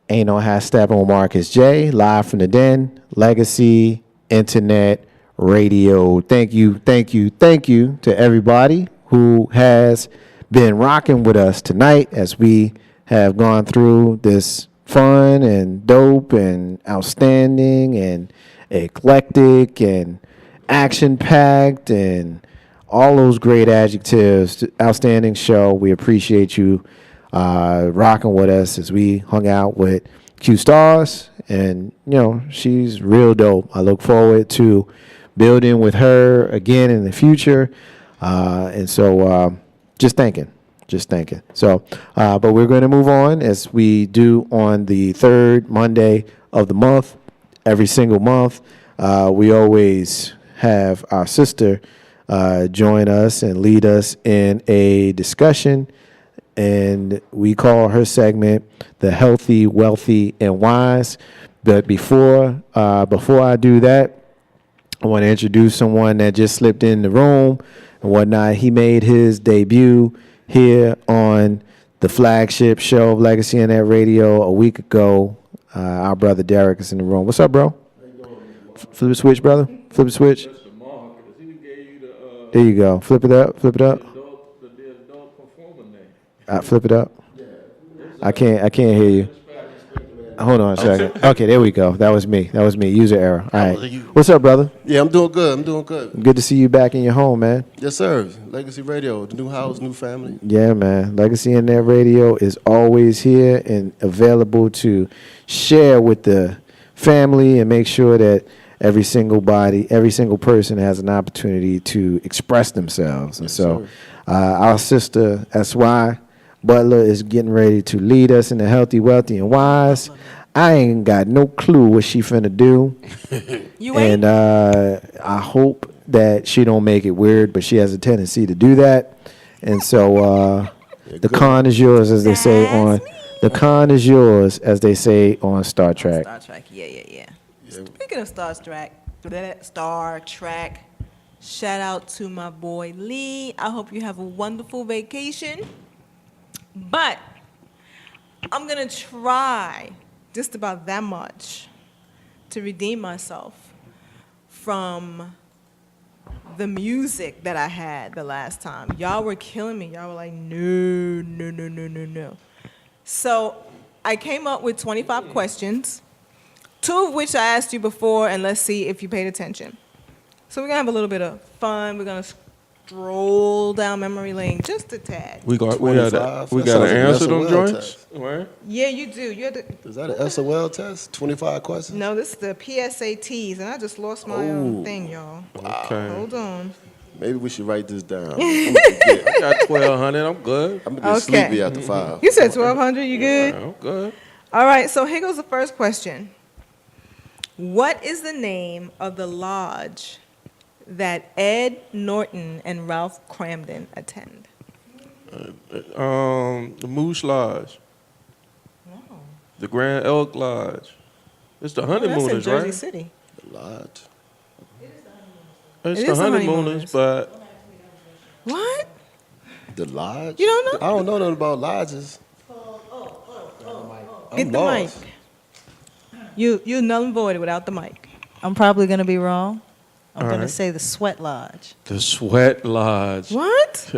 Ain't no half step on Marcus J. Live from the Den, Legacy Internet Radio. Thank you, thank you, thank you to everybody who has been rocking with us tonight as we have gone through this fun and dope and outstanding and eclectic and action-packed and all those great adjectives. Outstanding show. We appreciate you rocking with us as we hung out with Q Stars, and she's real dope. I look forward to building with her again in the future, and so just thinking. So, but we're going to move on as we do on the third Monday of the month. Every single month, we always have our sister join us and lead us in a discussion, and we call her segment the Healthy, Wealthy, and Wise. But before I do that, I want to introduce someone that just slipped in the room and whatnot. He made his debut here on the flagship show of Legacy Internet Radio a week ago. Our brother Derek is in the room. What's up, bro? Flip the switch, brother. Flip the switch. There you go. Flip it up. Flip it up. Flip it up. I can't hear you. Hold on a second. Okay, there we go. That was me. User error. All right. What's up, brother? Yeah, I'm doing good. Good to see you back in your home, man. Yes, sir. Legacy Radio, the new house, new family. Yeah, man. Legacy Internet Radio is always here and available to share with the family and make sure that every single person has an opportunity to express themselves. And so our sister, SY Butler, is getting ready to lead us in the Healthy, Wealthy, and Wise. I ain't got no clue what she finna do. You ain't? And I hope that she don't make it weird, but she has a tendency to do that. And so the con is yours, as they say on Star Trek. Star Trek, yeah. Speaking of Star Trek, shout out to my boy Lee. I hope you have a wonderful vacation. But I'm going to try just about that much to redeem myself from the music that I had the last time. Y'all were killing me. Y'all were like, no. So I came up with 25 questions, 2 of which I asked you before, and let's see if you paid attention. So we're going to have a little bit of fun. We're going to stroll down memory lane just a tad. We got to answer them joints? Right? Yeah, you do. You have to. Is that an SOL test? 25 questions? No, this is the PSATs, and I just lost my own thing, y'all. Okay. Hold on. Maybe we should write this down. I got 1,200. I'm good. I'm going to get sleepy after 5. You said 1,200. You good? Yeah, I'm good. All right, so here goes the first question. What is the name of the lodge that Ed Norton and Ralph Cramden attend? The Moose Lodge. No. The Grand Elk Lodge. It's the That's in Honeymooners, Jersey right? City. The lodge. It's It the is the Honeymooners, but What? The lodge? You don't know? I don't know nothing about lodges. Get the lost. mic. You null and void without the mic. I'm probably going to be wrong. I'm All going right. to say the Sweat Lodge. the Sweat Lodge. What?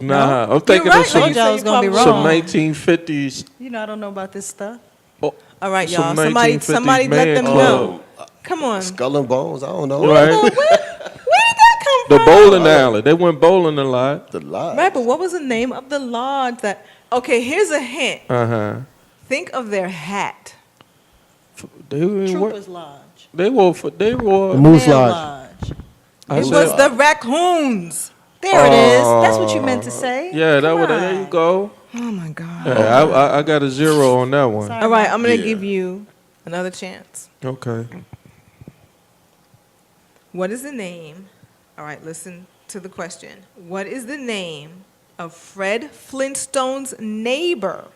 Nah, I'm thinking You're of right. some, Told you I was gonna be some wrong. 1950s. You know, I don't know about this stuff. Oh, All right, some y'all. 1950s Somebody let man them club. know. Come on. Skull and Bones? I don't know. Right? Where did that come The from? bowling alley. They went bowling a lot. The lodge. Right, but what was the name of the lodge that... Okay, here's a hint. Uh-huh. Think of their hat. They were Troopers Lodge. They wore The Moose Male Lodge. I It said- was the raccoons. There it is. That's what you meant to say. Yeah, that Come was there. You on. go. Oh, my God. Yeah, I got a 0 on that one. Sorry. All right, I'm going to Yeah. give you another chance. Okay. What is the name? All right, listen to the question. What is the name of Fred Flintstone's neighbor?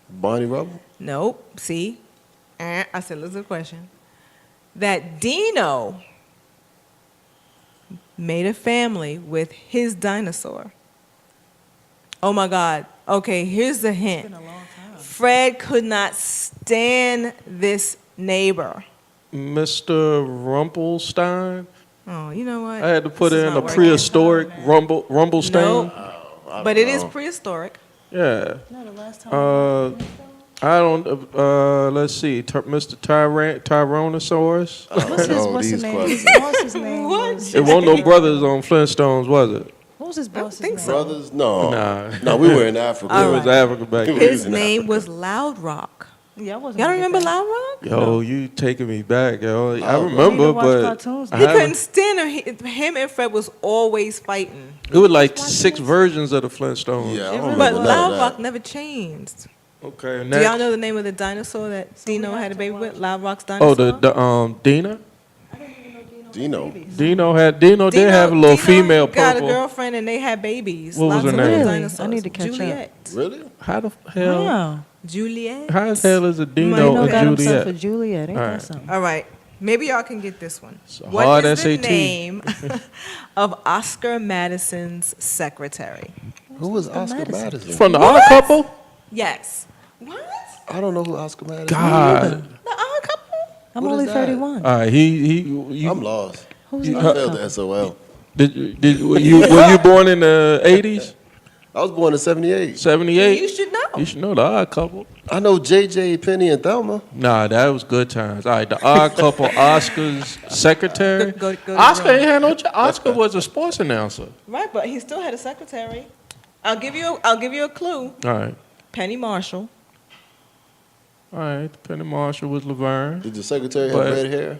Barney Rubble? Nope. See? I said, listen to the question. That Dino made a family with his dinosaur. Oh, my God. Okay, here's the hint. It's been a long time. Fred could not stand this neighbor. Mr. Rumpelstein. Oh, you know what? I had to put This is in a not working. prehistoric Rumpelstein. No, but it is prehistoric. Yeah. No, the last time. I don't. Let's see. Mr. Tyrannosaurus. What's his, know what's these the name? questions. His boss's name What? was. It wasn't no brothers on Flintstones, was it? What was his boss's think name? so. Brothers? No. Nah. No, we were in Africa. All It right. was Africa back then. His name was Loud Rock. Yeah, I wasn't. Y'all don't gonna remember get that. Loud Rock? Yo, you taking me back, yo. I Oh, I remember, need to watch but cartoons. I He haven't- couldn't stand him. Him and Fred was always fighting. it was like 6 versions of the Flintstones. Yeah, I It don't really But remember none Loud of Rock that. never changed. Okay. Do Next. y'all know the name of the dinosaur that Dino have had a to baby watch with? Loud Rock's dinosaur? Oh, the Dina. Dino. Dino did have a little female got a purple. girlfriend and they had babies. What was Lots her of name? little Really? dinosaurs. I need to catch up. Juliet. Really? How the hell? Yeah. Juliet. How the hell is a Dino Dino a got himself a Juliet? Juliet. Ain't All that right. something? All right. Maybe y'all can get this one. a What hard is the SAT. name of Oscar Madison's secretary? Who was Oscar Oscar Madison? Madison? From the Odd Couple? Yes. What? I don't know who Oscar Madison is. God. The Odd Couple? I'm What is only that? 31. All right, you I'm lost. Who's I the failed the SOL. were you born in the 80s? I was born in 78. 78? You should know. You should know the Odd Couple. I know JJ, Penny, and Thelma. Nah, that was good times. All right, the Odd Couple, Oscar's secretary. Go to the Oscar room. ain't had no job. Oscar was a sports announcer. Right, but he still had a secretary. I'll give you a clue. All right. Penny Marshall. All right, Penny Marshall was Laverne. Did the secretary But- have red hair?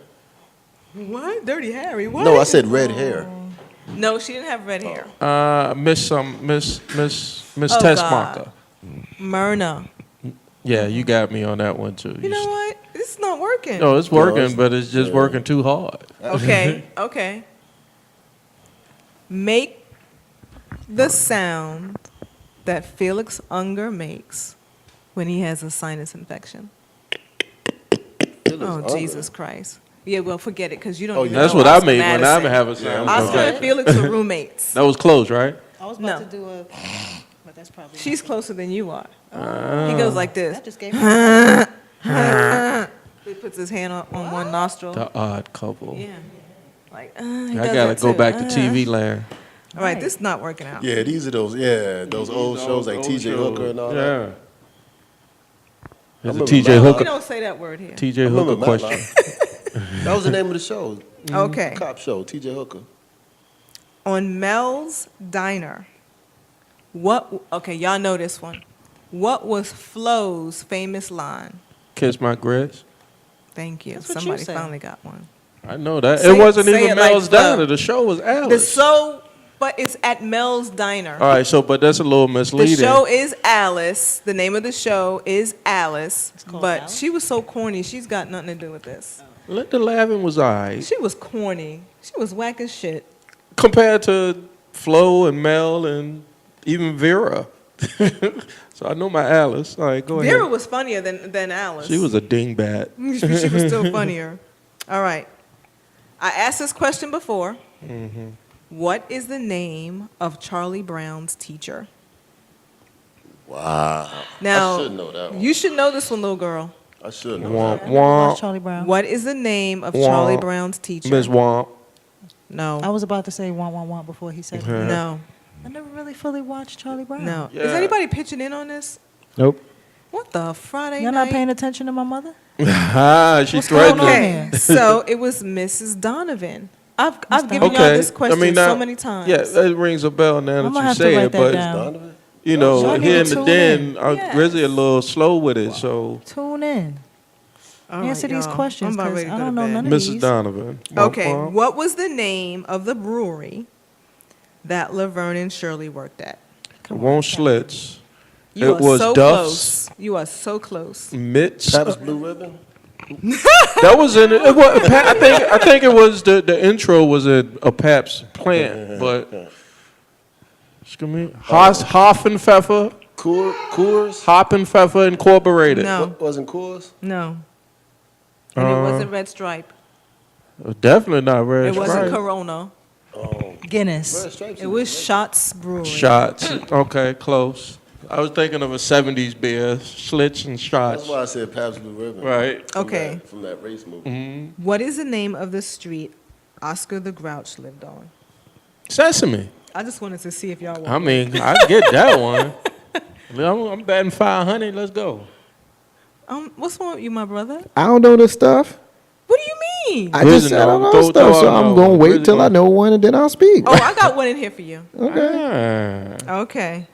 What? Dirty Harry. What? No, I said red hair. No, she didn't have red hair. Miss Oh, Tessmacher. Myrna. Yeah, you got me on that one too. You know what? This is not working. No, it's working, it's- but it's just yeah. working too hard. Okay, okay. Make the sound that Felix Unger makes when he has a sinus infection. Oh, Jesus Christ. Yeah, well, forget it, because you don't Oh, even yeah. That's know what I Oscar made when I'm Madison. having sound. Oscar Okay. and Felix are roommates. That was close, right? I was No. about to do a. But that's probably. She's closer than you are. He goes like this. That just gave me. He puts his hand on one nostril. The Odd Couple. Yeah. Like, I does gotta that go too. back to TV land. All right, this is not working out. Yeah, these are those old shows like T.J. Hooker and all that. Yeah. There's a remember T.J. Matlock. We Hooker. don't say that word here. T.J. I remember Hooker question. Matlock. That was the name of the show. Okay. Cop show, T.J. Hooker. On Mel's Diner, okay, y'all know this one. What was Flo's famous line? Kiss my grits. Thank you. That's what you Somebody said. finally got one. I know that. Say- it wasn't say even it like Mel's Flo. Diner. The show was Alice. But it's at Mel's Diner. All right, but that's a little The misleading. show is Alice. The name of the show is Alice. called But Alice? she was so corny. She's got nothing to do with this. Linda Lavin was all right. She was corny. She was whack as shit. Compared to Flo and Mel and even Vera. So I know my Alice. All right, go Vera ahead. was funnier than Alice. She was a dingbat. She was still funnier. All right. I asked this question before. Mm-hmm. What is the name of Charlie Brown's teacher? Wow. Now, I should know that one. you should know this one, little girl. I should know Womp, that. Watch womp. Charlie Brown. What is the name of Womp. Charlie Brown's teacher? Miss Womp. No. I was about to say want before he said it. No. I never really fully watched Charlie Brown. No. Yeah. Is anybody pitching in on this? Nope. What the Friday You're night? not paying attention to my mother? Ah, she What's going threatened on her. here? Okay, so it was Mrs. Donovan. I've given y'all Okay. this question now, so many times. Yeah, it rings a bell now I'm that gonna you have to say write it, that but down. Donovan? you know, Y'all need here to in the tune den, in. Yes. Grizzly a little slow with it. So, Tune in. All right, Answer these y'all. questions, I'm about 'cause ready to I go to don't know bed. none of Mrs. these. Donovan. Womp, Okay, womp. what was the name of the brewery that Laverne and Shirley worked at? Won't Schlitz. You It are was so Duff's. close. You are so close. Mitch. Pabst Blue Ribbon? That was in it. I think it was the intro was a Pabst plant, but excuse me, Hoffenpfeffer, Coors? Hoppenpfeffer Incorporated. No, Wasn't Coors? no. And it wasn't Red Stripe. Definitely not Red It wasn't Stripe. Corona. Guinness. Red Stripes? It was Shots Brewery. Shots. Okay, close. I was thinking of a 70s beer, Schlitz and That's Strauss. why I said Pabst Blue Ribbon. Right. From Okay. From that race movie. What is the name of the street Oscar the Grouch lived on? Sesame. I just wanted to see if y'all were. I mean, I get that one. I'm batting 500. Let's go. What's wrong with you, my brother? I don't know this stuff. What do you mean? I Where's just it said I don't now? know Throw stuff, so out I'm now. going to Where's wait it till I now? know one and then I'll speak. Oh, I got one in here for you. Ah. Okay.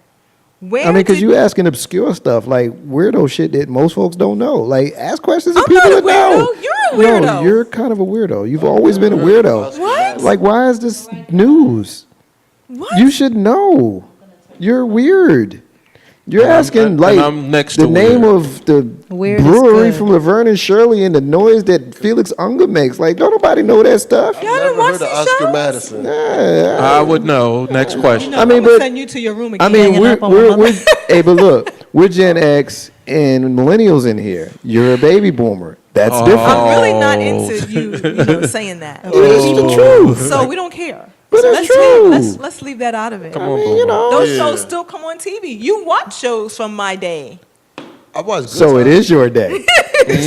Where I mean, because did- you asking obscure stuff, like weirdo shit that most folks don't know. Like, ask questions of I'm people not a that know. weirdo. You're a weirdo. No, you're kind of a weirdo. You've always been a weirdo. What? Like, why is this news? What? You should know. You're weird. You're And I'm- asking, and like, I'm next the to name weird. of the Weird is brewery good. from Laverne and Shirley and the noise that Felix Unger makes. Like, don't nobody know that stuff. Y'all didn't Never watch heard of these Oscar shows? Madison. Yeah. I would know. Next question. I mean, I'm gonna but- send you to your room I again. mean, Hanging we're, up on we're, my we're mother. hey, but look, we're Gen X and millennials in here. You're a baby boomer. That's different. I'm really not into you saying that. But it's the truth. So we don't care. But So it's let's true. let's leave that out of it. Come I on, mean, boomer. you know. Those Yeah. shows still come on TV. You watch shows from my day. I watched Good So it Times. is your day.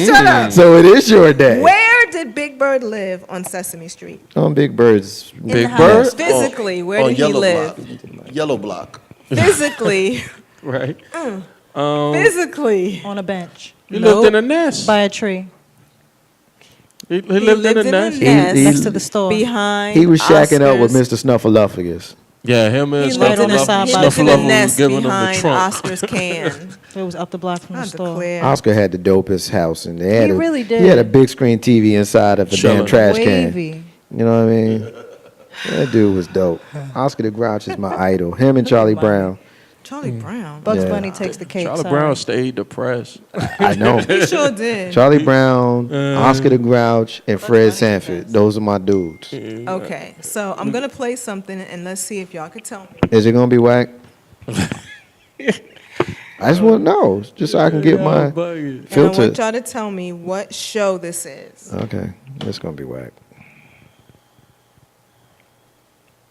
Shut up. So it is your day. Where did Big Bird live on Sesame Street? On Big Bird's. In Big the Bird? house. Physically, where On did he Yellow live? Block. Yellow Block. Physically. Right. Physically. On a bench He lived in a nest. by a tree He lived in a nest. He- next to the store. Behind He was shacking up with Oscar's- Mr. Snuffleupagus. Yeah, him and He lived in a, Snuffleupagus. he lived in a Snuffleupagus was nest giving him the behind trunk. Oscar's can. It was up the block from I the store. declare. Oscar had the dopest house, and they had He a, really did. He had a big screen TV inside of a damn Chilling. trash can. Wavy. You know what I mean? That dude was dope. Oscar the Grouch is my idol. Him and Charlie Brown. Charlie Brown. Bugs Yeah. Bunny takes the cake. Charlie sorry. Brown stayed depressed. I know. He sure did. Charlie Brown, Oscar the Grouch, and Fred Sanford. Those are my dudes. Okay, so I'm gonna play something and let's see if y'all can tell me. Is it gonna be whack? I just want to know, just so I can get my And I want filter. y'all to tell me what show this is. Okay, it's gonna be whack.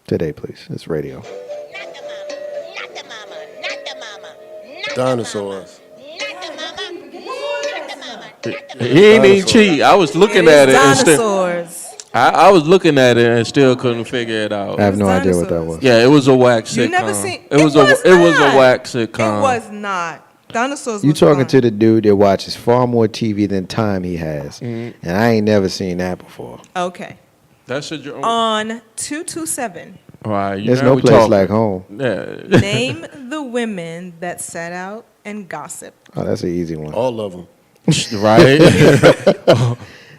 Today, please. It's radio. Not the mama, not the mama, not the mama, not Dinosaurs. not the mama, not the mama, not the mama. He ain't even cheat. I was looking It at is it and still, dinosaurs. I was looking at it and still couldn't figure it out. I have no idea what that dinosaurs. was. Yeah, it was a whack sitcom. You never seen? It was not. a whack sitcom. It was not. Dinosaurs. You was talking fun. to the dude that watches far more TV than time he has, Mm-hmm. and I ain't never seen that before. Okay. That's a joke. On 227, All right, you There's know no we place talking. like home. Yeah. name the women that sat out and gossiped. Oh, that's an easy one. All of them. Right.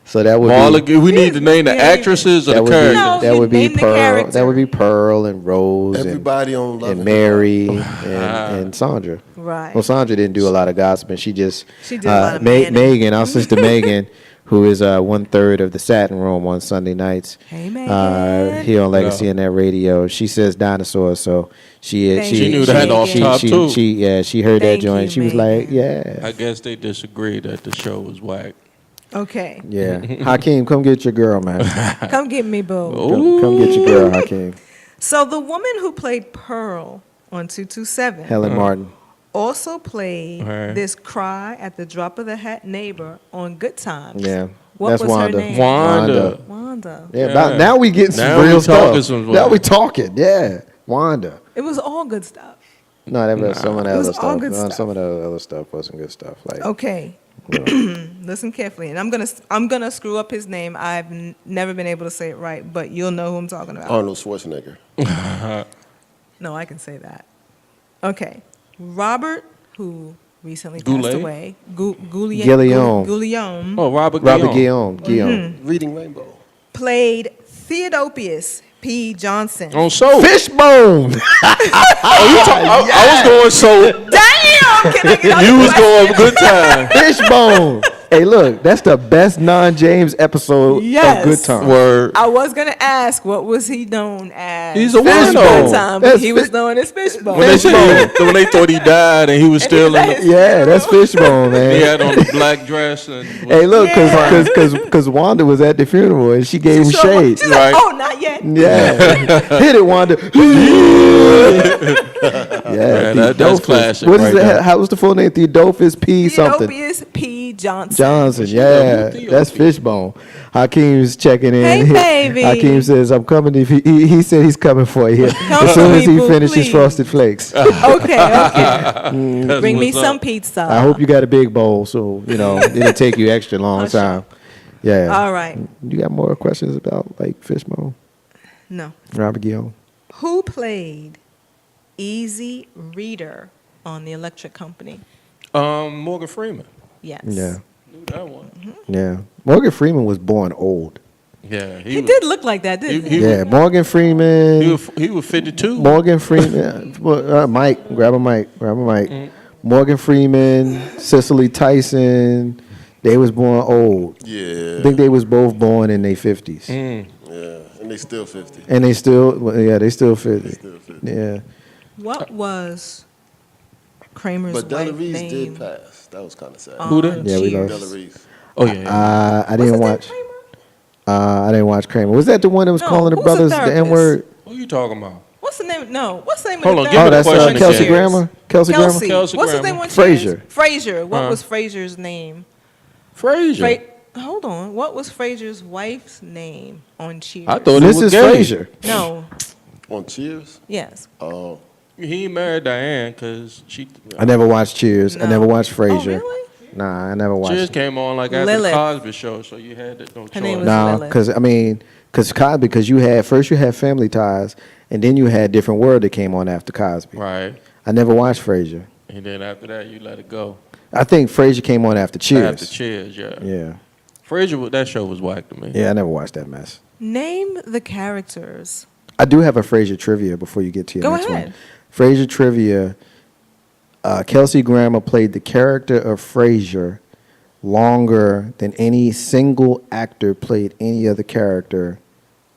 So that would Marla, be we need to name the Yeah. actresses or that the would characters. No, be that you would be name the Pearl. character. That would be Pearl and Rose Everybody on Love and and Mary and Sandra. Right. Well, Sandra didn't do a lot of gossiping. She just She did a lot of manning. Megan, our sister Megan, who is 1/3 of the Satin Room on Sunday nights. Hey, Megan. Here on Legacy Internet Radio. She says dinosaurs, so she Thank She you. knew that off top, too. She heard that Thank joint. you, She was Megan. like, yeah, I guess they disagreed that the show was whack. Okay. yeah. Hakeem, come get your girl, man. Come get me, boo. Come get your girl, Hakeem. So the woman who played Pearl on 227 Helen Martin. also played Right. this cry at the drop of the hat neighbor on Good Times. Yeah, What that's was her Wanda. name? Wanda. Wanda. Yeah, Yeah. About, now we getting some Now we real talking stuff. some- Now we talking. Yeah, Wanda. It was all good stuff. No, that was some of the It was other all stuff. good No, stuff. some of the other stuff wasn't good stuff. Like, Okay. you know. Listen carefully, and I'm gonna screw up his name. I've never been able to say it right, but you'll know who I'm talking about. Arnold Schwarzenegger. No, I can say that. Okay, Robert, who recently Goulet? passed away, Guillaume. Guillaume Oh, Robert Guillaume. Mm-hmm. Guillaume. Reading Rainbow. played Theodopius P. Johnson. On soap. Fishbone. I was going soap. Damn! Can I get out You the was question? going good time. Fishbone. Hey, look, that's the best non-James episode Yes. of Good Time. Word. I was gonna ask what was he known as? He's a Fishbone weirdo. time, but That's he was fi- known as Fishbone. When they thought he died and he was And he still was at in his the, Yeah, that's funeral. Fishbone, he man. had on the black dress and Hey, look, Yeah. because Wanda was at the funeral and she gave him She's like, shade. she's Right. like, oh, not yet. Yeah, hit it, Wanda. Yeah, that's Theodophus. classic What is right that? there. How was the full name? Theodophus P. something. Theodopius P. Johnson. Johnson, She yeah, love Theo. that's Fishbone. Hakeem's checking in. Hey, baby. Hakeem says, "I'm coming." If he said he's coming for you Come as soon for as me, he boo, finishes please. Frosted Flakes. Okay. That's Bring me what's some up. pizza. I hope you got a big bowl, so it'll take you extra long time. Yeah. All right. You got more questions about like Fishbone, No. Robert Guillaume? Who played Easy Reader on the Electric Company? Morgan Freeman. Yes. Yeah, Knew that one. yeah. Morgan Freeman was born old. Yeah, He did look like that, didn't he? Yeah, Morgan Freeman. He was 52. Morgan Freeman. Mike, grab a mic. Morgan Freeman, Cicely Tyson. They was born old. Yeah. I think they was both born in their 50s. Yeah. And they still 50. And they still 50. Still 50. Yeah. What was Kramer's But Della wife Reese name? did pass. That was kind of sad. Who did? Yeah, we Cheers. lost. Della Reese. Oh yeah. I didn't watch. I didn't watch Kramer. Was that the one that was No, calling the who's the brothers the therapist? N word? Who you talking about? What's the name? No. What's the name Hold of on, the give Oh, me the that's question Kelsey again. Grammer. Kelsey Grammer. Kelsey. Kelsey What's his Grammer. name on Frasier. Cheers? Frasier. What Uh-huh. was Frasier's name? Frazier. Hold on. What was Frasier's wife's name on Cheers? I thought it was Mrs. gay. Frazier. No. On Cheers? Yes. Oh. He married Diane because she. I never watched Cheers. I No. never watched Frasier. Oh, really? Nah, I never watched Cheers it. came on like after Lilith. the Cosby Show, so you had no choice. name was- No, Lilith. because Cosby, because you had Family Ties, and then you had Different World that came on after Cosby. Right, I never watched Frasier. and then after that you let it go. I think Frasier came on after Cheers. After Cheers, yeah. Yeah, Frasier, that show was whack to me. yeah, I never watched that mess. Name the characters. I do have a Frasier trivia before you get to your Go next ahead. one. Frasier trivia. Kelsey Grammer played the character of Frasier longer than any single actor played any other character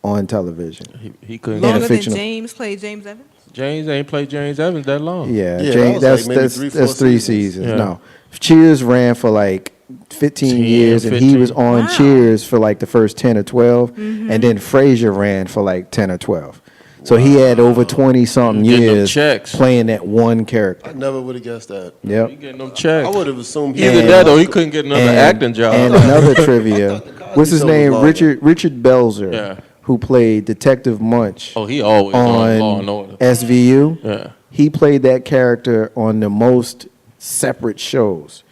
on television. He couldn't. Yeah, the Longer than fictional- James played James Evans? James ain't played James Evans that long. Yeah, Yeah, James, that was like maybe that's 3, 4 that's 3 seasons. seasons. Yeah. No, Cheers ran for like 15 10, years, and he 15. was on Wow. Cheers for like the first 10 or 12, and then Frasier ran for like 10 or 12. So he had over 20 something Getting them years checks. playing that one character. I never would have guessed that. He Yep. getting them checks. I would have assumed Either And- that or he couldn't get another acting job. And another trivia. What's his Cosby Show name? was longer. Richard Belzer, Yeah. who played Detective Munch oh, he always on Law and on Order. SVU. Yeah. He played that character on the most separate shows.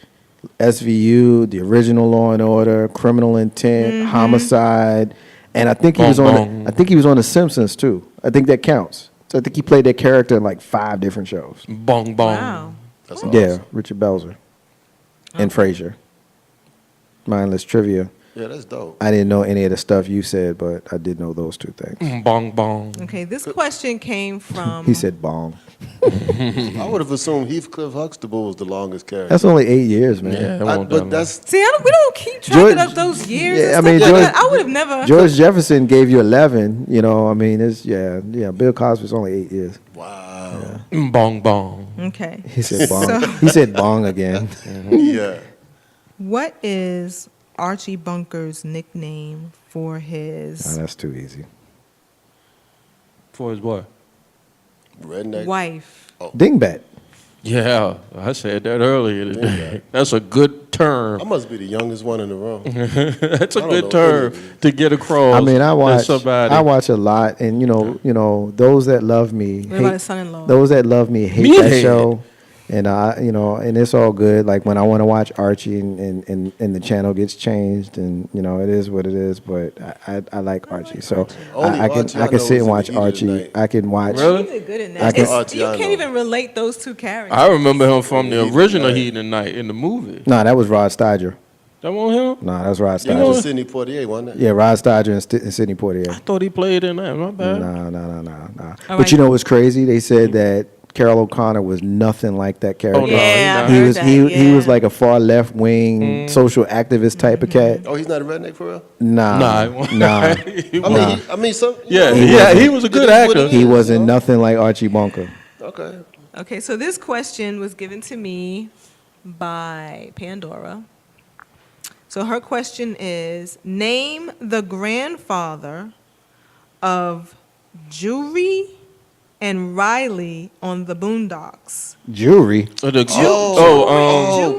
SVU, the original Law and Order, Criminal Intent, Homicide, and I think he was Bong on. Bong. I think he was on The Simpsons too. I think that counts. So I think he played that character in like 5 different shows. Bong bong. Wow. That's Yeah, awesome. Richard Belzer and Frasier. Mindless trivia. Yeah, that's dope. I didn't know any of the stuff you said, but I did know those 2 things. Bong bong. Okay, this question came from. He said bong. I would have assumed Heathcliff Huxtable was the longest character. That's only 8 years, man. Yeah, it I- won't but that's See, we don't keep track George- of those years. Yeah, and I mean, stuff like George- that. I would have never. George Jefferson gave you 11. I mean, it's yeah. Bill Cosby's only 8 years. wow. Bong bong. Okay. He said bong. So- He said bong again. Yeah. What is Archie Bunker's nickname for his Oh, that's too easy. For his what? Redneck. wife? Dingbat. Yeah, I said that earlier today. That's a good term. I must be the youngest one in the room. That's a I don't good know term any of to get across. I mean, I watch. Somebody. I watch a lot, and those that love me. What about his son-in-law? Those that love me hate Me that hate show, and and it's all good. Like when I want to watch Archie, and the channel gets changed, and it is what it is. But I like Archie, so Only I can Archie I I can know sit is and in watch the Heat of the Archie. Night. I can watch. Really? He did good in I that. can- It's- you Archie, I can't know. even relate those two characters. I remember him from the Heat of the original Night. Heat in the Night in the movie. No, that was Rod Steiger. That wasn't him? No, that was Rod That was Steiger. Sidney Poitier, wasn't it? Yeah, Rod Steiger and Sidney Poitier. I thought he played in that. My bad. No. All But right. what's crazy? They said that Carol O'Connor was nothing like that character. Oh, no, Yeah, I he heard was that, he yeah. was like a far left wing social activist type of cat. Oh, he's not a redneck for real? Nah. He I was- mean, I mean, some. he was a good actor. He wasn't nothing like Archie Bunker. Okay. Okay, so this question was given to me by Pandora. So her question is, name the grandfather of Jury and Riley on the Boondocks. Jury.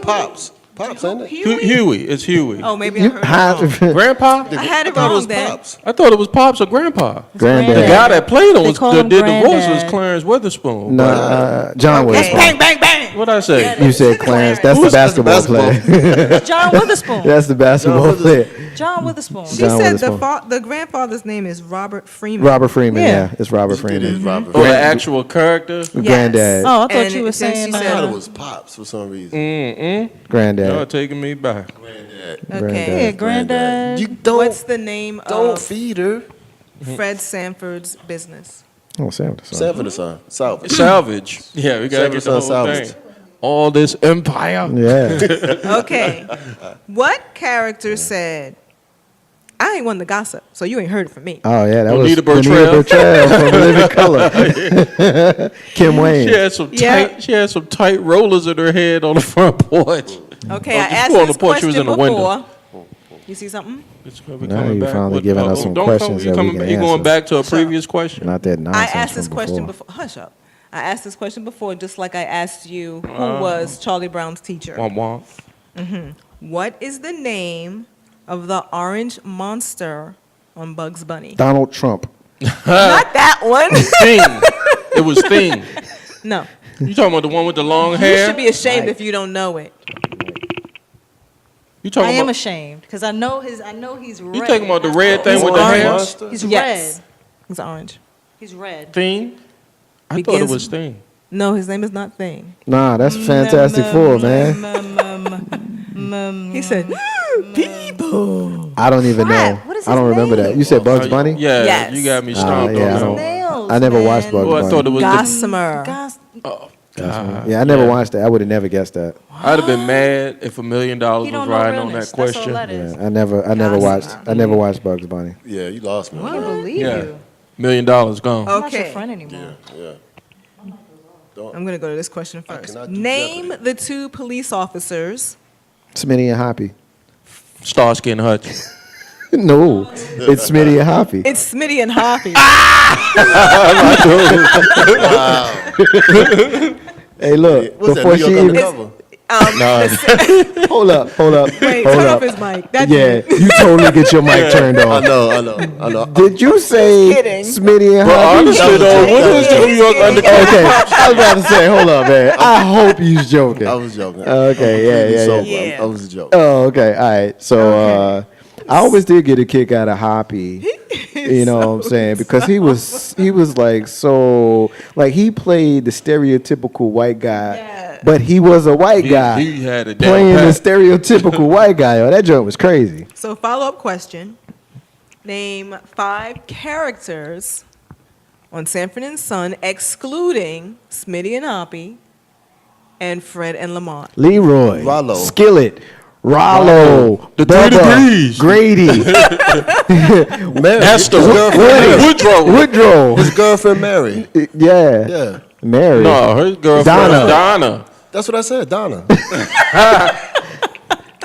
Pops. Pops, ain't it? Huey. It's Huey. Oh, maybe I heard it wrong. Grandpa? I had it thought it wrong was then. Pops. I thought it was Pops or Grandpa. Granddad. The guy that played him They was call that him did the voice was Granddad. Clarence Witherspoon. Nah, John Okay, Witherspoon. bang, bang, bang. What'd I say? You said Clarence. That's the Who's- that's the basketball player. John Witherspoon. That's the basketball player. John Witherspoon. She John said Witherspoon. the grandfather's name is Robert Freeman. Robert Freeman. Yeah. Yeah, it's Robert It Freeman. is Robert. Oh, the actual character? Yes. Granddad. Oh, I thought And you were then saying she I said- thought it was Pops for some reason. Mm-mm. Granddad. Y'all taking me back. Okay. Yeah, Granddad. You don't. What's the name Don't of feed her. Fred Sanford's business? Oh, Sam. Sanford or son. Salvage. Salvage. Yeah, we gotta Salvage get the whole salvage. thing. All this empire. Yeah. Okay. What character said, I ain't one to gossip, so you ain't heard it from me? Oh yeah, that Bonita was Bonita Bertrell. Bertrell from Living Color. Kim Wayne. She had some Yeah. tight. She had some tight rollers in her head on the front porch. Okay, Oh, I just asked go on this the porch, she was question in the window. before. You see something? Now you finally giving us some questions that we can You going answer. back to a previous question? Not that I nonsense. asked this from question before. Hush up. I asked this question before, just like I asked you who was Charlie Brown's teacher. Womp womp. What is the name of the orange monster on Bugs Bunny? Donald Trump. Not that one. Thing. It was Thing. No. You talking about the one with the long You hair? should be ashamed if you don't know it. You talking I am about? ashamed because I know he's red. You talking about the red thing He's with the orange. hair? Monster? He's Yes. red. He's orange. He's red. Thing. I thought it Begins- was Thing. No, his name is not Thing. Nah, that's Fantastic Four, man. He said, people. I don't even know. Crap, what is I don't his remember name? that. You said Bugs Bunny? Yeah, Yes. you got me Ah, stomped yeah, I on don't- that. Nails, I never man. watched Bugs Oh, I Bunny. thought it was. Gossamer. Gos- Yeah, I never watched that. I would have never guessed that. I'd have been mad if $1 million He was don't know riding on realness. that That's all question. that is. Yeah, I never watched Bugs Bunny. Yeah, you lost me. I can't believe Yeah. you. $1 million gone. I'm not your Okay. friend anymore. Yeah. I'm going to go to this question first. cannot do Name Jeopardy. the two police officers. Smitty and Hoppy. Starsky and Hutch. No, it's Smitty and Hoppy. It's Smitty and Hoppy. Hey, look, What's that, before New she York even Undercover? hold up. Wait, Hold turn up. off his mic. That's Yeah, it. you totally get your mic turned I off. know. Did you say kidding. Smitty and But Hoppy? honestly, though, what is the New York Undercover? Okay, I was about to say, hold up, man. I hope you's joking. I was joking. Okay, yeah. Sober. Yeah. I was joking. Oh, okay, all right. So I always did get a kick out of Hoppy. You know what I'm saying? Because he was like so like he played the stereotypical white guy, Yeah. but he was a white guy He had it down playing the pat. stereotypical white guy. Oh, that joke was crazy. So, follow-up question. Name 5 characters on Sanford and Son, excluding Smitty and Hoppy and Fred and Lamont. Leroy, Rollo. Skillet, Rollo, The Bubba, 3 degrees. Grady, Mary, Esther. his girlfriend, Woodrow. Woodrow. his girlfriend Mary. Yeah. Yeah, Mary. No, her girlfriend Donna. Donna. that's what I said, Donna.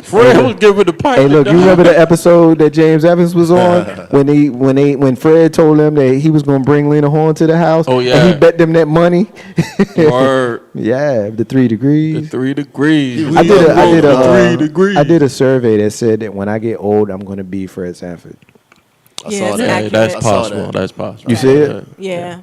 Fred was giving the pipe. Hey, to look, you Donna. remember the episode that James Evans was on when Fred told him that he was going to bring Lena Horne to the house? Oh, yeah. And he bet them that money. Word. Yeah, the 3 The degrees. 3 degrees. I The 3 degrees. I did a survey that said that when I get old, I'm going to be Fred Sanford. I Yeah, saw it's that. Hey, accurate. that's I saw possible. that. That's possible. You see it? Yeah.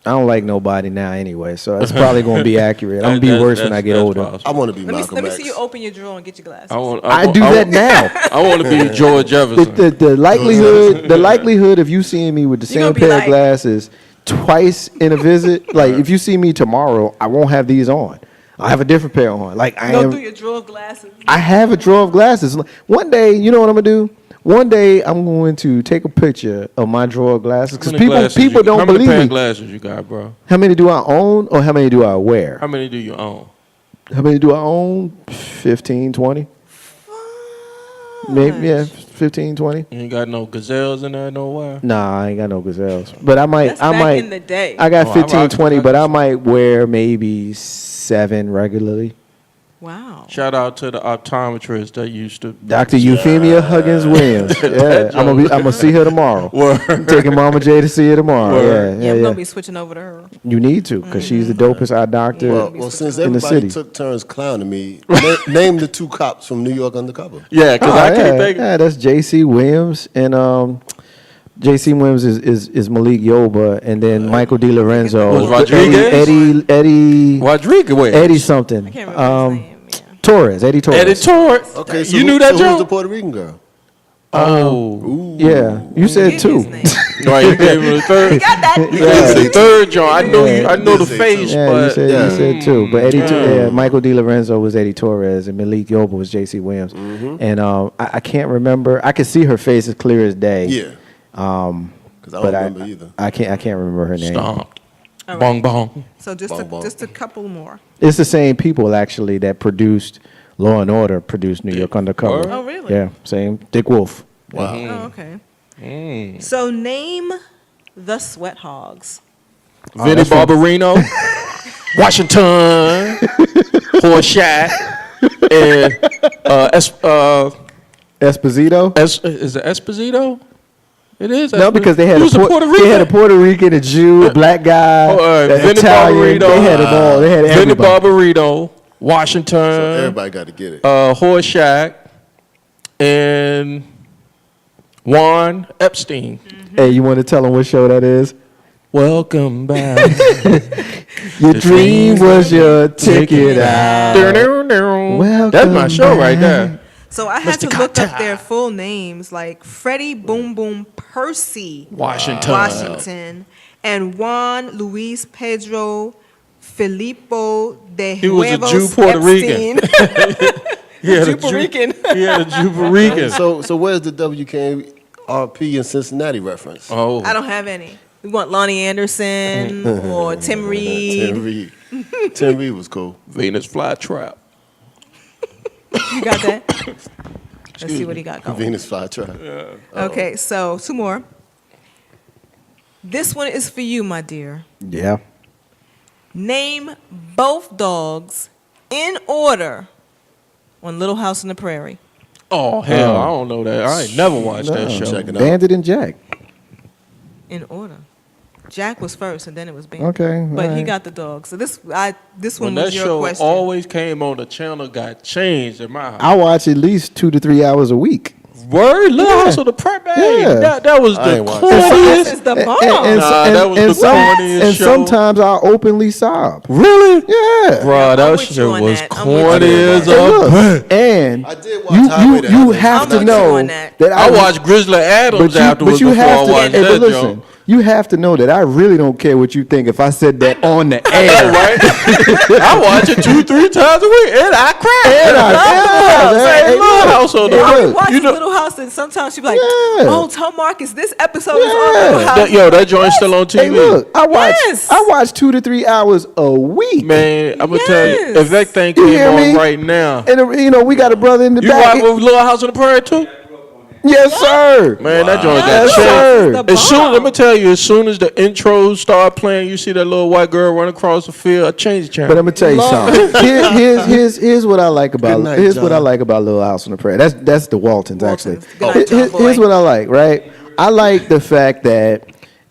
I don't like nobody now anyway, so it's probably going to be accurate. I'm going to be worse when I get older. I want to be Let Malcolm me X. see you open your drawer and get your glasses. I do that now. I want to be George Jefferson. The likelihood of you seeing me with the You gonna same be pair like- of glasses twice in a visit, like if you see me tomorrow, I won't have these on. I'll have a different pair on. Like Go through your drawer of glasses. I have a drawer of glasses. One day, you know what I'm gonna do? One day I'm going to take a picture of my drawer glasses because How many glasses people don't how many believe pair me. of glasses you got, bro? How many do I own or how many do I wear? How many do you own? How many do I own? 15, 20? Maybe, yeah, 15, 20. You ain't got no gazelles in there nowhere? Nah, I ain't got no gazelles. But I might, That's I back might. in the day. I got Oh, I 15, rock 20, with but that. I might wear maybe 7 regularly. Wow. Shout out to the optometrist that used to. Dr. Euphemia Huggins Williams. Yeah, I'm gonna see her tomorrow. I'm taking Mama J to see her tomorrow. Word. Yeah, Yeah, I'm yeah, gonna yeah. be switching over to her. You need to, because she's the dopest eye doctor. Well, since in the everybody city. took turns clowning me, name the 2 cops from New York Undercover. Yeah, because Oh, I yeah, can't think. yeah, that's J.C. Williams, and J.C. Williams is Malik Yoba, and then Michael DiLorenzo. Was Rodriguez? Eddie Rodriguez. something. I can't remember his name. Yeah. Torres, Eddie Torres. Eddie Torres. Okay, so you knew that, so who's the Joe? Puerto Rican girl? Oh. Yeah, you said Give 2. his name. Right, you gave him the third. Got that? The third John. I know Yeah. you. I know the Did say face, Yeah, but you said 2. But Michael DiLorenzo was Eddie Torres, and Malik Yoba was J.C. Williams. And I can't remember. I could see her face as clear as day. Yeah. Because I don't But remember either. I can't remember her name. stomped. All right. Bong bong. So just a couple more. It's the same people actually that produced Law and Order, produced New York Undercover. Word? Oh, really? Yeah, same. Dick Wolf. Wow. Oh, okay. So name the Sweat Hogs. Vinny Barbarino, Washington, Horseshat, and Esposito. is it Esposito? It is. No, because they had Who's a a Puerto they Rican. had a Puerto Rican, a Jew, a black guy, Vinny Italian. Barbarino. They had them all. They had Vinny everybody. Barbarino, Washington, So everybody got to get it. Horseshat, and Juan Epstein. Hey, you want to tell them what show that is? Welcome back. Your dream was your ticket out. Welcome That's my show right there. So I had Mr. to look up Carter. their full names, like Freddie Boom Boom Percy Washington. and Juan Luis Pedro Filippo de He was a Huevos Jew Puerto Rican. Epstein. He had a Puerto Rican. He had a Jew Puerto Rican. So where's the WKRP and Cincinnati reference? Oh, I don't have any. We want Lonnie Anderson or Tim Reed. Tim Reed. Tim Reed was cool. Venus flytrap. You got that? Let's see what he got going. Venus flytrap. Okay, so 2 more. This one is for you, my dear. Yeah. Name both dogs in order on Little House on the Prairie. Oh hell, I don't know that. I ain't never watched that show. Check it out. Bandit and Jack. In order. Jack was first, and then it was Bandit. Okay, But he alright. got the dog. So this When one that was your show question. always came on, the channel got changed in my house. I watch at least 2 to 3 hours a week. Word, Little House on the Prairie. Yeah. That was I the ain't watched This is corniest. the bomb. That was the corniest and show. sometimes I openly sob. Really? Yeah. Bro, I'm that with you shit on was that. I'm with corny you on as that. And a look, and I did watch Highway to you Hell. have I'm to with you know on that. that I watched Grizzly Adams afterwards but you before have I to, watched but that listen, joke. you have to know that I really don't care what you think if I said that on the Yeah, air. right? I watch it 2-3 times a week, and I cry. And I- Hey, Little House on the Hey, I look, watch you know- Little House, and sometimes she'd be like, Yeah. "Oh, tell Marcus this episode is on Little House." Yo, that joint's still on TV. Hey, look, I Yes. watch 2 to 3 hours a week. Man, I'm gonna tell you, Yes. if that thing You came hear on me? right now, And we got a brother in the you back. rock with Little House on the Prairie too? Yes, sir. Man, that joint got Yes, changed. sir. The As soon, bomb. let me tell you, as soon as the intros start playing, you see that little white girl run across the field. I changed the channel. But I'm gonna tell you something. Here's what I like about Good night, here's what I John. like about Little House on the Prairie. That's the Waltons actually. Waltons. Good night, John Here's Boy. what I like. Right, I like the fact that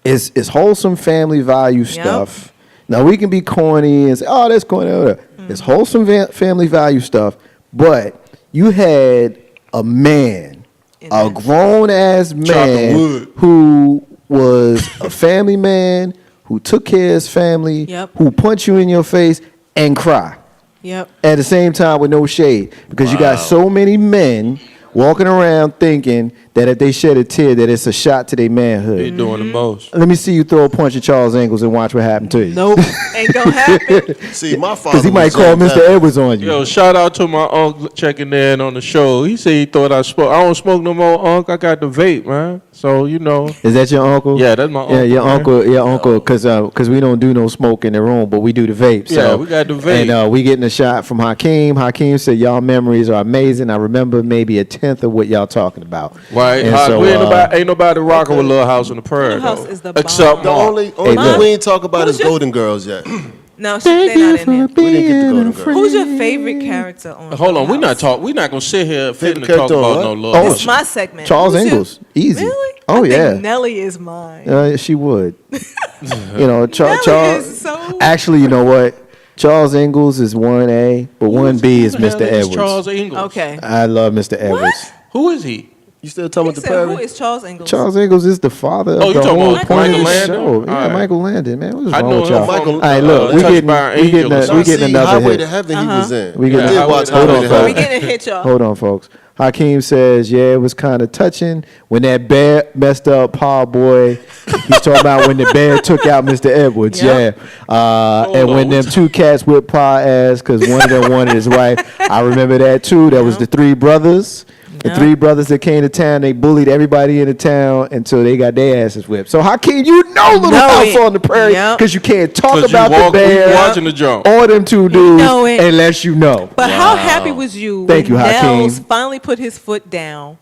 it's wholesome family value stuff. Now we can be corny and say, "Oh, that's corny." It's wholesome family value stuff, but you had a man, In a that. grown ass man wood. who was a family man who took care of his family, Yep. who punch you in your face and cry Yep. at the same time with no shade, because you got so many men walking around thinking that if they shed a tear, that it's a shot to their manhood. They doing the most. Let me see you throw a punch at Charles Ingalls and watch what happened to you. Nope, ain't gonna happen. See, my father. Because he might was call James Mr. Evans. Edwards on you. Yo, shout out to my uncle checking in on the show. He said he thought I smoked. I don't smoke no more, Unc. I got the vape, man. So, you know. Is that your uncle? Yeah, that's my uncle. Yeah, your man. uncle, because we don't do no smoke in the room, but we do the vape. So, Yeah, we got the vape. And we getting a shot from Hakeem. Hakeem said, y'all memories are amazing. I remember maybe a tenth of what y'all talking about. Right. And so, Ain't nobody rocking with Little House on the Prairie, Little House though. is the Except bomb. The Mark. only Hey, thing we ain't talk about is Who's your- Golden Girls yet. No, they're not in here. We didn't get the Golden Girls. Who's your favorite character on? Hold on, Full House? we're not gonna sit here fitting to Favorite talk character about on no what? Little Oh, It's House. my segment. Charles Who's your- Ingalls. Easy. Really? Oh, I yeah. think Nelly is mine. She would. You know, Nelly Charles. is so. Actually, you know what? Charles Ingalls is 1A, but 1B is Who the hell Mr. Edwards. Charles Ingalls. Okay. I love Mr. Edwards. Who is he? You still talking He about the said, who Perry? is Charles Ingalls? Charles Ingalls is the father Oh, of you the talking whole about point of Michael the Landon? show. Yeah, All right. Michael Landon, man. What is I wrong know with him y'all? from Michael- All right, look, we Touched getting, by an we getting, Angel or we something. getting another Highway hit. to Heaven he was in. We We getting- did watch Hold Highway on, to folks. We Heaven. getting a hit, y'all. Hold on, folks. Hakeem says, yeah, it was kind of touching when that bear messed up Paul Boy. He's talking about when the bear took out Mr. Edwards, Yep. yeah. And on, when them two cats whipped Pa ass because one of them wanted his wife. I remember that too. That was the three brothers. The Yep. three brothers that came to town, they bullied everybody in the town until they got their asses whipped. So Hakeem, you know Little Know House it. on the Prairie Yep. because you can't talk 'Cause you about the bear you watching the jump. or them two dudes know it. unless you know. But how happy was you Thank when you, Hakeem. Nels finally put his foot down?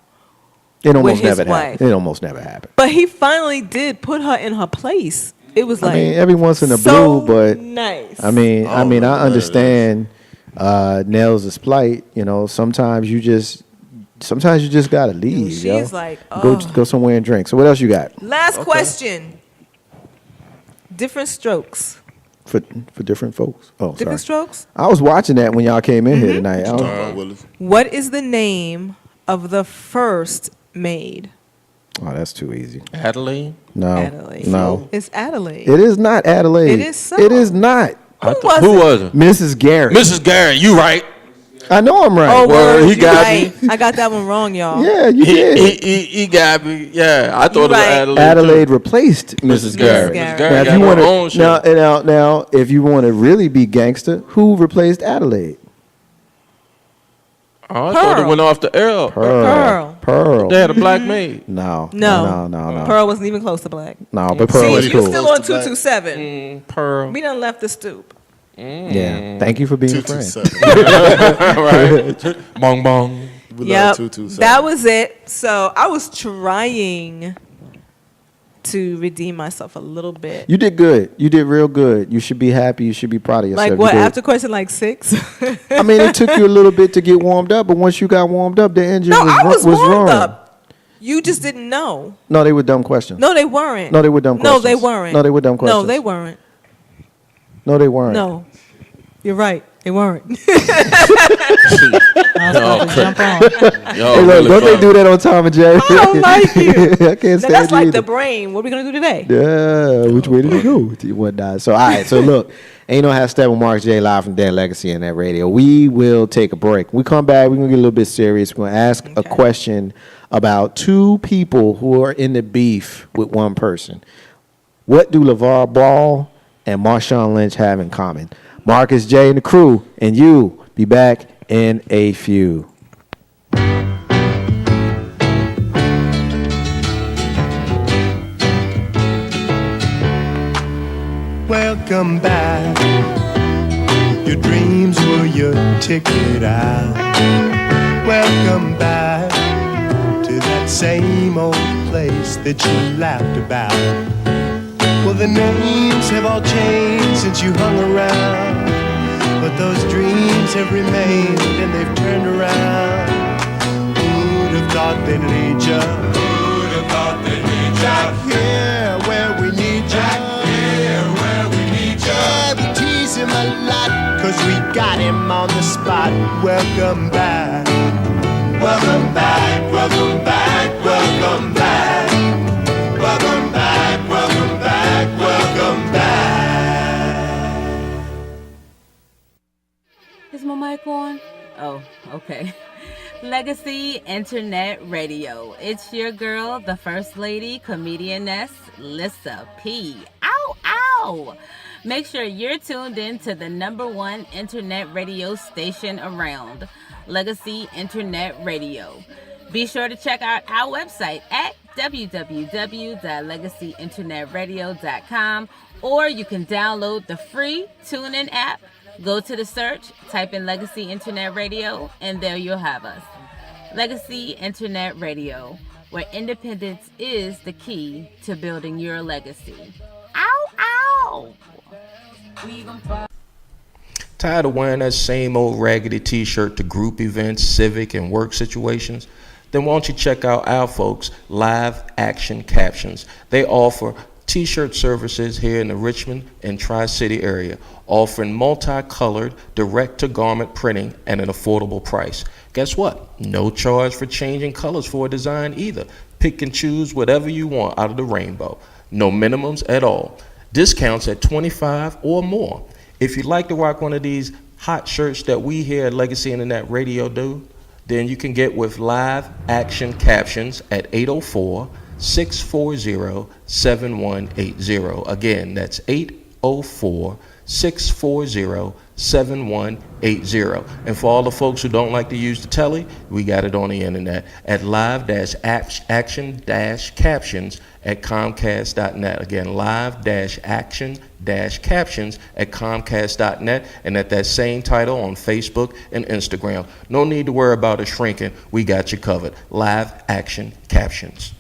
It almost his never wife. happened. It almost never happened. But he finally did put her in her place. It was like I mean, every once in a so blue, but nice. I mean, I don't know I what that understand Nels' plight. You know, sometimes you just gotta leave. she's yo. like, go oh. go somewhere and drink. So what else you got Last question. Different strokes. for different folks? Oh, sorry. Different strokes. I was watching that when y'all came in here tonight. I was- Talking Willis. What is the name of the first maid? oh, that's too easy. Adelaide. No, Adelaide. no, It's Adelaide. it is not Adelaide. It is so. It is not Who was it? Mrs. Garrett. Mrs. Garrett. You right? I know I'm right. Oh, Word, word, he you got right. I got that one wrong, y'all. Yeah, you did. He got me. Yeah, I thought You it was right. Adelaide. Adelaide replaced Mrs. Garrett. Garrett. Mrs. Now, if got you her want own to show. now, if you want to really be gangster, who replaced Adelaide? Oh, I thought it Pearl. went off the L. Pearl. They had a black maid. No. No. Pearl wasn't even close to black. No, but Pearl See, was you cool. still on 227. Pearl. We done left the stoop. Yeah. Thank you for being a friend. 227. Right. Bong bong. We Yep, love 227. that was it. So I was trying to redeem myself a little bit. You did good. You did real good. You should be happy. You should be proud of yourself. Like You what? did- After question like 6? I mean, it took you a little bit to get warmed up, but once you got warmed up, the engine No, I was was warmed wrong. up. You just didn't know. No, they were dumb questions. No, they weren't. No, they were dumb No, they questions. weren't. No, they were dumb No, questions. they weren't. No, they weren't. No. You're right. They weren't. I was about to jump on. Yo, Hey, look, really don't they fun. do that on Tom and Jerry? I don't like you. I can't Now, stand that's you like either. the brain. What are we going to do today? Yeah, which way did it go? What died? So, all right. So, look, ain't no half step with Mark J live from Dan Legacy and that radio. We will take a break. We come back. We're gonna get a little bit serious. We're gonna ask a question about two people who are in the beef with one person. What do LeVar Ball and Marshawn Lynch have in common? Marcus J and the crew and you be back in a few. Welcome back. Your dreams were your ticket out. Welcome back to that same old place that you laughed about. Well, the names have all changed since you hung around, but those dreams have remained and they've turned around. Who'd have thought they'd lead ya? Who'd have thought they'd lead ya? Back here where we need ya. Back here where we need ya. Yeah, we tease him a lot, 'cause we got him on the spot. Welcome back. Welcome back, welcome back, welcome back. Welcome back, welcome back, welcome back. Is my mic on? Oh, okay. Legacy Internet Radio. It's your girl, the First Lady, comedianess, Lissa P. Ow, ow! Make sure you're tuned in to the #1 internet radio station around, Legacy Internet Radio. Be sure to check out our website at www.legacyinternetradio.com, or you can download the free TuneIn app. Go to the search, type in Legacy Internet Radio, and there you'll have us. Legacy Internet Radio, where independence is the key to building your legacy. Ow, ow! Tired of wearing that same old raggedy t-shirt to group events, civic, and work situations? Then why don't you check out our folks, Live Action Captions. They offer t-shirt services here in the Richmond and Tri-City area, offering multicolored direct-to-garment printing at an affordable price. Guess what? No charge for changing colors for a design either. Pick and choose whatever you want out of the rainbow. No minimums at all. Discounts at 25 or more. If you'd like to rock one of these hot shirts that we here at Legacy Internet Radio do, then you can get with Live Action Captions at 804-640-7180. Again, that's 804-640-7180. And for all the folks who don't like to use the telly, we got it on the internet at live-action-captions at comcast.net. Again, live-action-captions at comcast.net, and at that same title on Facebook and Instagram. No need to worry about it shrinking. We got you covered. Live Action Captions.